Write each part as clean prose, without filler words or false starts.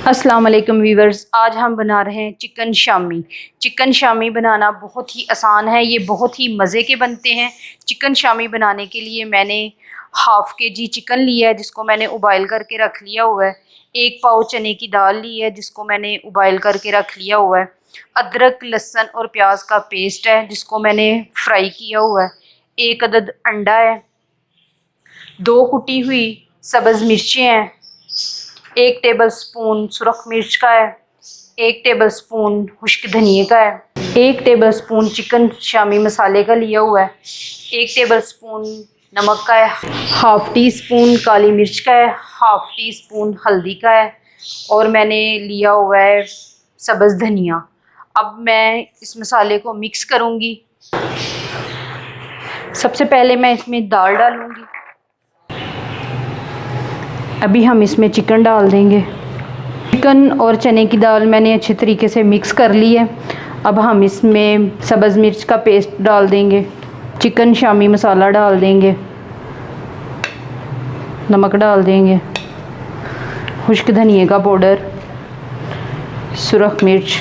अस्सलाम वालेकुम वीवर्स। आज हम बना रहे हैं चिकन शामी। चिकन शामी बनाना बहुत ही आसान है, ये बहुत ही मज़े के बनते हैं। चिकन शामी बनाने के लिए मैंने हाफ़ केजी चिकन लिया है जिसको मैंने उबाइल करके रख लिया हुआ है। 1 पाव चने की दाल ली है जिसको मैंने उबाइल करके रख लिया हुआ है। अदरक लहसुन और प्याज का पेस्ट है जिसको मैंने फ्राई किया हुआ है। 1 अदद अंडा है। 2 कुटी हुई सब्ज़ मिर्चें हैं। 1 टेबलस्पून सुरख मिर्च का है। 1 टेबलस्पून खुश्क धनिए का है। 1 टेबलस्पून चिकन शामी मसाले का लिया हुआ है। 1 टेबलस्पून नमक का है। हाफ़ टी स्पून काली मिर्च का है। हाफ़ टी स्पून हल्दी का है। और मैंने लिया हुआ है सब्ज़ धनिया। अब मैं इस मसाले को मिक्स करूँगी। सबसे पहले मैं इसमें दाल डालूँगी। अभी हम इसमें चिकन डाल देंगे। चिकन और चने की दाल मैंने अच्छे तरीके से मिक्स कर ली है। अब हम इसमें सब्ज़ मिर्च का पेस्ट डाल देंगे। चिकन शामी मसाला डाल देंगे। नमक डाल देंगे। खुश्क धनिए का पाउडर, सुरख मिर्च,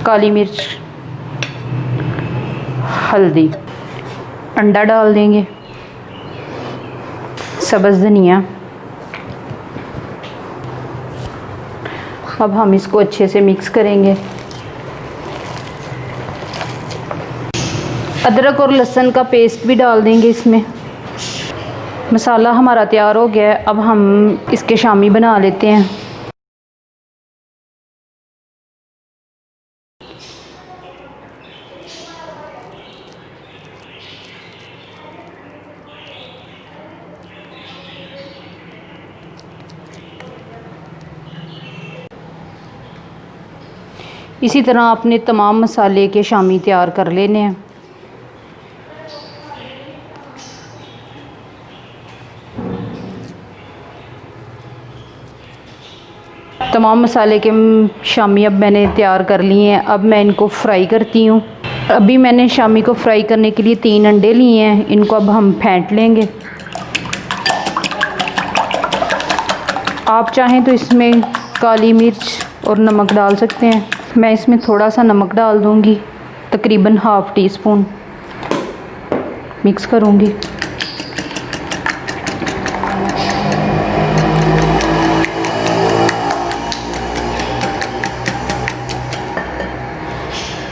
काली मिर्च, हल्दी, अंडा डाल देंगे, सब्ज़ धनिया। अब हम इसको अच्छे से मिक्स करेंगे। अदरक और लहसुन का पेस्ट भी डाल देंगे इसमें। मसाला हमारा तैयार हो गया है। अब हम इसके शामी बना लेते हैं। इसी तरह अपने तमाम मसाले के शामी तैयार कर लेने हैं। तमाम मसाले के शामी अब मैंने तैयार कर लिए हैं। अब मैं इनको फ्राई करती हूँ। अभी मैंने शामी को फ्राई करने के लिए 3 अंडे लिए हैं। इनको अब हम फेंट लेंगे। आप चाहें तो इसमें काली मिर्च और नमक डाल सकते हैं। मैं इसमें थोड़ा सा नमक डाल दूँगी, तकरीबन हाफ़ टी स्पून। मिक्स करूँगी।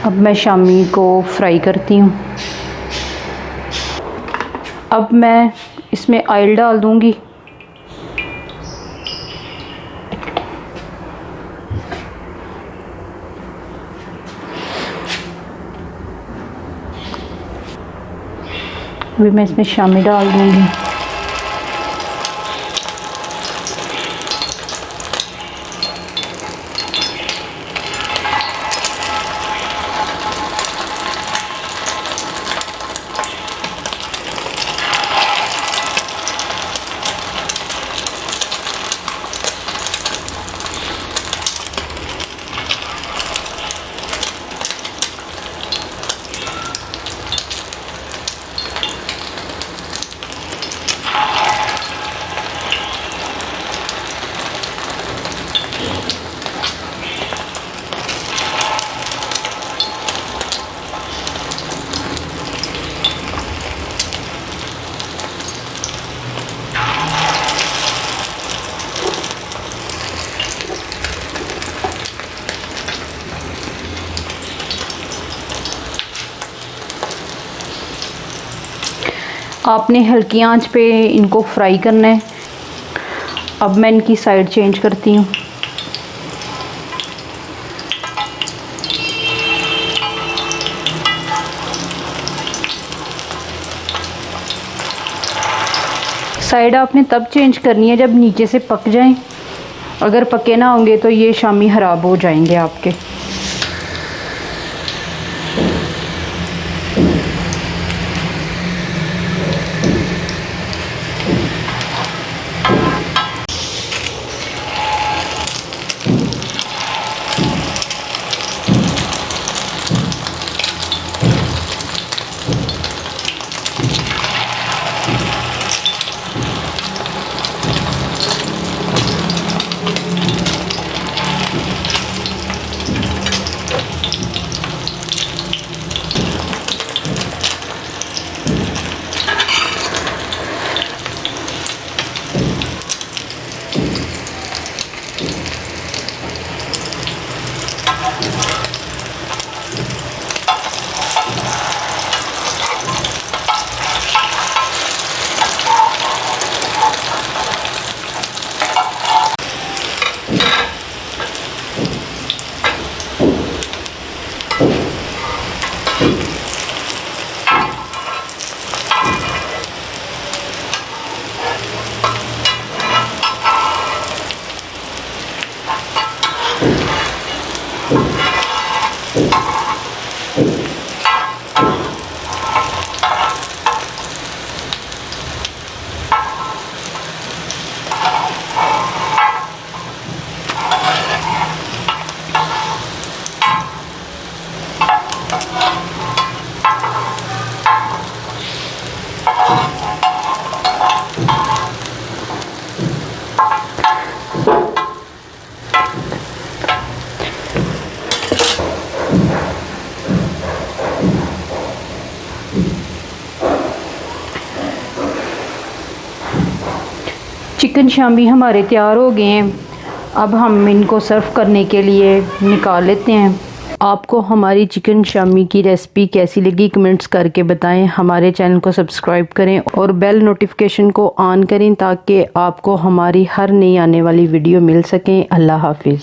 अब मैं शामी को फ्राई करती हूँ। अब मैं इसमें ऑयल डाल दूँगी। अभी मैं इसमें शामी डाल दूँगी। आपने हल्की आंच पे इनको फ्राई करना है। अब मैं इनकी साइड चेंज करती हूँ। साइड आपने तब चेंज करनी है जब नीचे से पक जाएं। अगर पके ना होंगे तो ये शामी ख़राब हो जाएंगे आपके। चिकन शामी हमारे तैयार हो गए हैं। अब हम इनको सर्व करने के लिए निकाल लेते हैं। आपको हमारी चिकन शामी की रेसिपी कैसी लगी कमेंट्स करके बताएं। हमारे चैनल को सब्सक्राइब करें और बेल नोटिफिकेशन को ऑन करें ताकि आपको हमारी हर नई आने वाली वीडियो मिल सकें। अल्लाह हाफिज़।